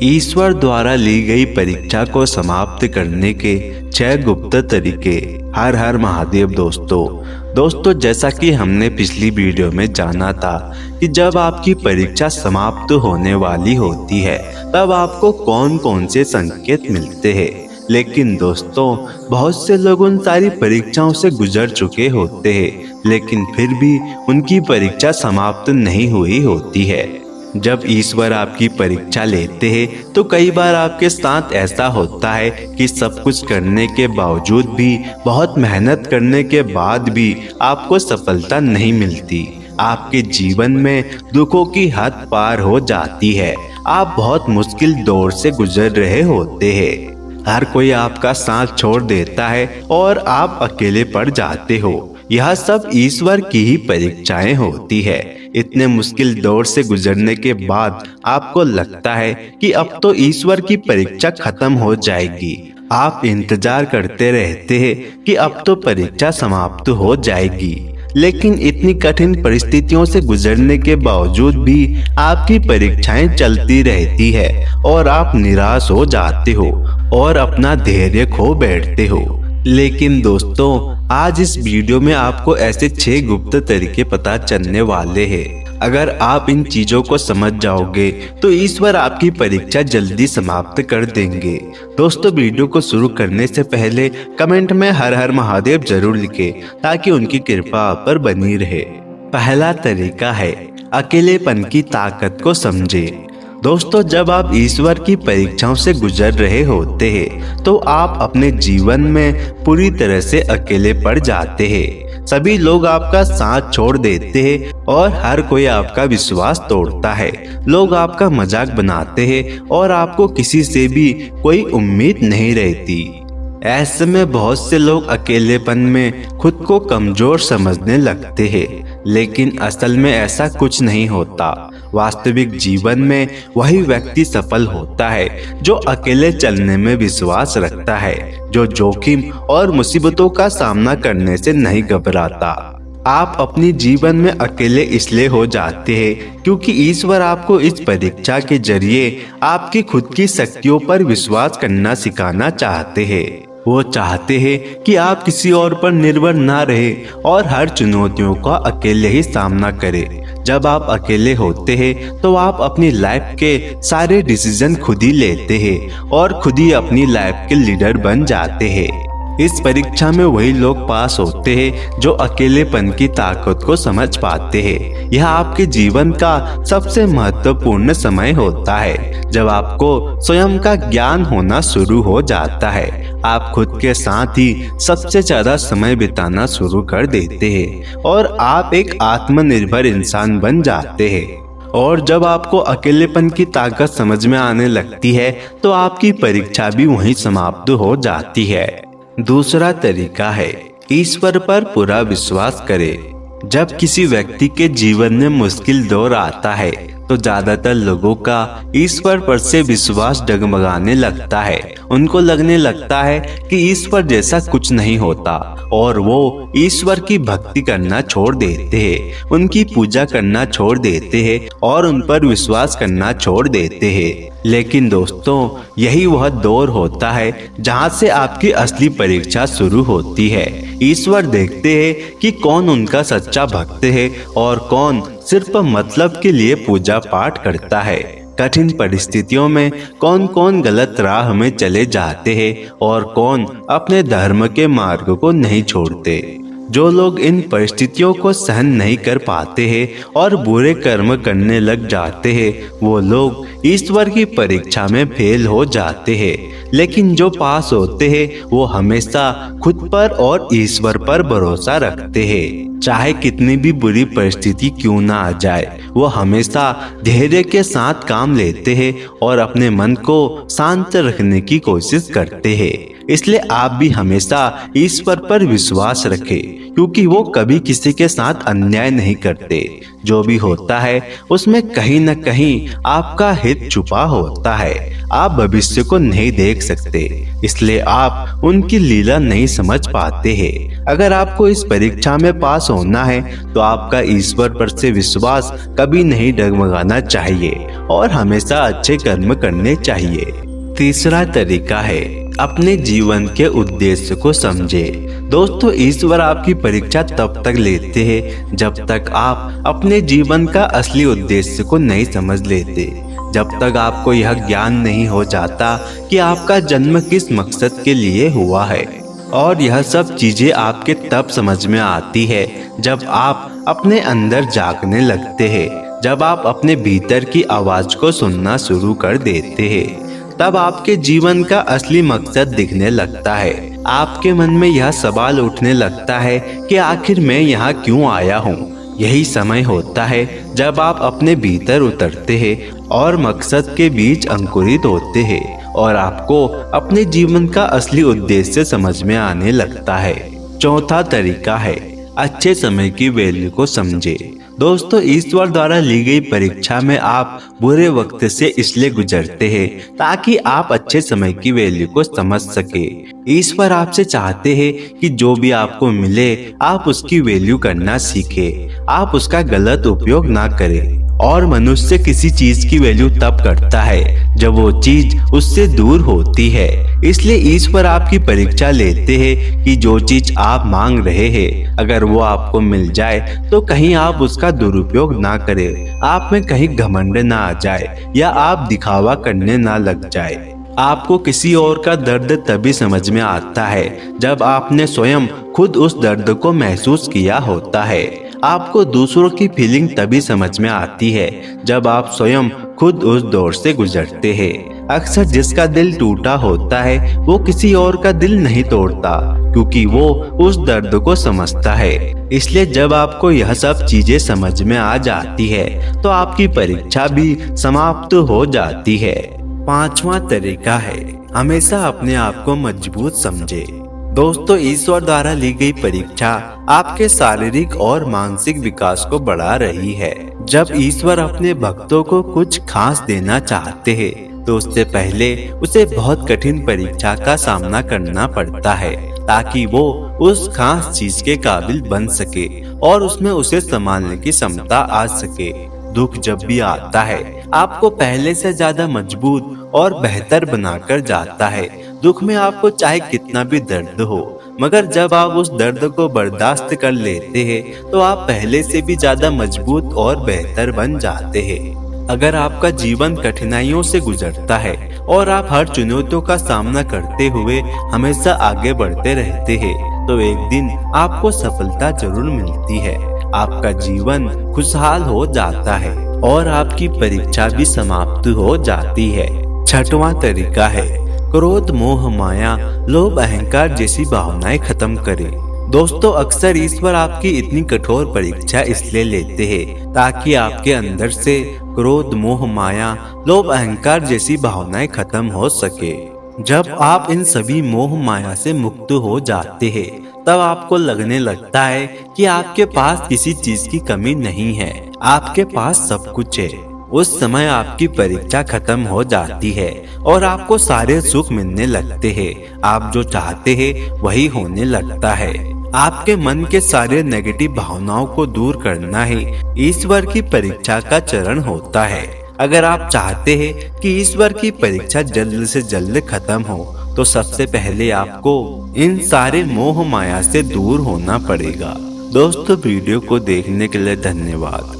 ईश्वर द्वारा ली गई परीक्षा को समाप्त करने के 6 गुप्त तरीके। हर हर महादेव। दोस्तों जैसा कि हमने पिछली वीडियो में जाना था कि जब आपकी परीक्षा समाप्त होने वाली होती है तब आपको कौन कौन से संकेत मिलते हैं। लेकिन दोस्तों बहुत से लोग उन सारी परीक्षाओं से गुजर चुके होते हैं, लेकिन फिर भी उनकी परीक्षा समाप्त नहीं हुई होती है। जब ईश्वर आपकी परीक्षा लेते हैं तो कई बार आपके साथ ऐसा होता है कि सब कुछ करने के बावजूद भी, बहुत मेहनत करने के बाद भी आपको सफलता नहीं मिलती। आपके जीवन में दुखों की हद पार हो जाती है। आप बहुत मुश्किल दौर से गुजर रहे होते हैं। हर कोई आपका साथ छोड़ देता है और आप अकेले पड़ जाते हो। यह सब ईश्वर की ही परीक्षाएं होती है। इतने मुश्किल दौर से गुजरने के बाद आपको लगता है कि अब तो ईश्वर की परीक्षा खत्म हो जाएगी। आप इंतजार करते रहते हैं कि अब तो परीक्षा समाप्त हो जाएगी, लेकिन इतनी कठिन परिस्थितियों से गुजरने के बावजूद भी आपकी परीक्षाएं चलती रहती है और आप निराश हो जाते हो और अपना धैर्य खो बैठते हो। लेकिन दोस्तों आज इस वीडियो में आपको ऐसे 6 गुप्त तरीके पता चलने वाले हैं। अगर आप इन चीजों को समझ जाओगे तो ईश्वर आपकी परीक्षा जल्दी समाप्त कर देंगे। दोस्तों वीडियो को शुरू करने से पहले कमेंट में हर हर महादेव जरूर लिखें ताकि उनकी कृपा आप पर बनी रहे। पहला तरीका है अकेलेपन की ताकत को समझें। दोस्तों जब आप ईश्वर की परीक्षाओं से गुजर रहे होते हैं तो आप अपने जीवन में पूरी तरह से अकेले पड़ जाते हैं। सभी लोग आपका साथ छोड़ देते हैं और हर कोई आपका विश्वास तोड़ता है। लोग आपका मजाक बनाते हैं और आपको किसी से भी कोई उम्मीद नहीं रहती। ऐसे में बहुत से लोग अकेलेपन में खुद को कमजोर समझने लगते हैं, लेकिन असल में ऐसा कुछ नहीं होता। वास्तविक जीवन में वही व्यक्ति सफल होता है जो अकेले चलने में विश्वास रखता है, जो जोखिम और मुसीबतों का सामना करने से नहीं घबराता। आप अपनी जीवन में अकेले इसलिए हो जाते हैं क्योंकि ईश्वर आपको इस परीक्षा के जरिए आपकी खुद की शक्तियों पर विश्वास करना सिखाना चाहते हैं। वो चाहते हैं कि आप किसी और पर निर्भर ना रहे और हर चुनौतियों का अकेले ही सामना करें। जब आप अकेले होते हैं तो आप अपनी लाइफ के सारे डिसीजन खुद ही लेते हैं और खुद ही अपनी लाइफ के लीडर बन जाते हैं। इस परीक्षा में वही लोग पास होते हैं जो अकेलेपन की ताकत को समझ पाते हैं। यह आपके जीवन का सबसे महत्वपूर्ण समय होता है जब आपको स्वयं का ज्ञान होना शुरू हो जाता है। आप खुद के साथ ही सबसे ज्यादा समय बिताना शुरू कर देते हैं और आप एक आत्मनिर्भर इंसान बन जाते हैं। और जब आपको अकेलेपन की ताकत समझ में आने लगती है तो आपकी परीक्षा भी वहीं समाप्त हो जाती है। दूसरा तरीका है ईश्वर पर पूरा विश्वास करें। जब किसी व्यक्ति के जीवन में मुश्किल दौर आता है तो ज्यादातर लोगों का ईश्वर पर से विश्वास डगमगाने लगता है। उनको लगने लगता है कि ईश्वर जैसा कुछ नहीं होता और वो ईश्वर की भक्ति करना छोड़ देते हैं, उनकी पूजा करना छोड़ देते हैं और उन पर विश्वास करना छोड़ देते हैं। लेकिन दोस्तों यही वह दौर होता है जहाँ से आपकी असली परीक्षा शुरू होती है। ईश्वर देखते हैं कि कौन उनका सच्चा भक्त है और कौन सिर्फ मतलब के लिए पूजा पाठ करता है। कठिन परिस्थितियों में कौन कौन गलत राह में चले जाते हैं और कौन अपने धर्म के मार्ग को नहीं छोड़ते। जो लोग इन परिस्थितियों को सहन नहीं कर पाते हैं और बुरे कर्म करने लग जाते हैं वो लोग ईश्वर की परीक्षा में फेल हो जाते हैं। लेकिन जो पास होते हैं वो हमेशा खुद पर और ईश्वर पर भरोसा रखते हैं। चाहे कितनी भी बुरी परिस्थिति क्यों ना आ जाए वो हमेशा धैर्य के साथ काम लेते हैं और अपने मन को शांत रखने की कोशिश करते हैं। इसलिए आप भी हमेशा ईश्वर पर विश्वास रखें क्योंकि वो कभी किसी के साथ अन्याय नहीं करते। जो भी होता है उसमें कहीं न कहीं आपका हित छुपा होता है। आप भविष्य को नहीं देख सकते, इसलिए आप उनकी लीला नहीं समझ पाते हैं। अगर आपको इस परीक्षा में पास होना है तो आपका ईश्वर पर से विश्वास कभी नहीं डगमगाना चाहिए और हमेशा अच्छे कर्म करने चाहिए। तीसरा तरीका है अपने जीवन के उद्देश्य को समझे। दोस्तों, ईश्वर आपकी परीक्षा तब तक लेते हैं जब तक आप अपने जीवन का असली उद्देश्य को नहीं समझ लेते, जब तक आपको यह ज्ञान नहीं हो जाता कि आपका जन्म किस मकसद के लिए हुआ है। और यह सब चीजें आपके तब समझ में आती है जब आप अपने अंदर झांकने लगते हैं, जब आप अपने भीतर की आवाज को सुनना शुरू कर देते हैं। तब आपके जीवन का असली मकसद दिखने लगता है। आपके मन में यह सवाल उठने लगता है कि आखिर मैं यहाँ क्यों आया हूँ। यही समय होता है जब आप अपने भीतर उतरते हैं और मकसद के बीच अंकुरित होते हैं और आपको अपने जीवन का असली उद्देश्य समझ में आने लगता है। चौथा तरीका है अच्छे समय की वैल्यू को समझे। दोस्तों, ईश्वर द्वारा ली गई परीक्षा में आप बुरे वक्त से इसलिए गुजरते हैं ताकि आप अच्छे समय की वैल्यू को समझ सके। ईश्वर आपसे चाहते हैं कि जो भी आपको मिले आप उसकी वैल्यू करना सीखे, आप उसका गलत उपयोग ना करें। और मनुष्य किसी चीज की वैल्यू तब करता है जब वो चीज उससे दूर होती है। इसलिए ईश्वर आपकी परीक्षा लेते हैं कि जो चीज आप मांग रहे हैं अगर वो आपको मिल जाए तो कहीं आप उसका दुरुपयोग ना करें, आप में कहीं घमंड ना आ जाए या आप दिखावा करने ना लग जाए। आपको किसी और का दर्द तभी समझ में आता है जब आपने स्वयं खुद उस दर्द को महसूस किया होता है। आपको दूसरों की फीलिंग तभी समझ में आती है जब आप स्वयं खुद उस दौर से गुजरते हैं। अक्सर जिसका दिल टूटा होता है वो किसी और का दिल नहीं तोड़ता, क्योंकि वो उस दर्द को समझता है। इसलिए जब आपको यह सब चीजें समझ में आ जाती है तो आपकी परीक्षा भी समाप्त हो जाती है। पांचवा तरीका है हमेशा अपने आप को मजबूत समझे। दोस्तों, ईश्वर द्वारा ली गई परीक्षा आपके शारीरिक और मानसिक विकास को बढ़ा रही है। जब ईश्वर अपने भक्तों को कुछ खास देना चाहते हैं तो उससे पहले उसे बहुत कठिन परीक्षा का सामना करना पड़ता है ताकि वो उस खास चीज के काबिल बन सके और उसमें उसे संभालने की क्षमता आ सके। दुख जब भी आता है आपको पहले से ज्यादा मजबूत और बेहतर बनाकर जाता है। दुख में आपको चाहे कितना भी दर्द हो, मगर जब आप उस दर्द को बर्दाश्त कर लेते हैं तो आप पहले से भी ज्यादा मजबूत और बेहतर बन जाते हैं। अगर आपका जीवन कठिनाइयों से गुजरता है और आप हर चुनौतियों का सामना करते हुए हमेशा आगे बढ़ते रहते हैं तो एक दिन आपको सफलता जरूर मिलती है। आपका जीवन खुशहाल हो जाता है और आपकी परीक्षा भी समाप्त हो जाती है। छठवां तरीका है क्रोध, मोह, माया, लोभ, अहंकार जैसी भावनाएं खत्म करें। दोस्तों, अक्सर ईश्वर आपकी इतनी कठोर परीक्षा इसलिए लेते हैं ताकि आपके अंदर से क्रोध, मोह, माया, लोभ, अहंकार जैसी भावनाएं खत्म हो सके। जब आप इन सभी मोह माया से मुक्त हो जाते हैं तब आपको लगने लगता है कि आपके पास किसी चीज की कमी नहीं है, आपके पास सब कुछ है। उस समय आपकी परीक्षा खत्म हो जाती है और आपको सारे सुख मिलने लगते हैं। आप जो चाहते हैं वही होने लगता है। आपके मन के सारे नेगेटिव भावनाओं को दूर करना ही ईश्वर की परीक्षा का चरण होता है। अगर आप चाहते हैं कि ईश्वर की परीक्षा जल्द से जल्द खत्म हो तो सबसे पहले आपको इन सारे मोह माया से दूर होना पड़ेगा। दोस्तों, वीडियो को देखने के लिए धन्यवाद।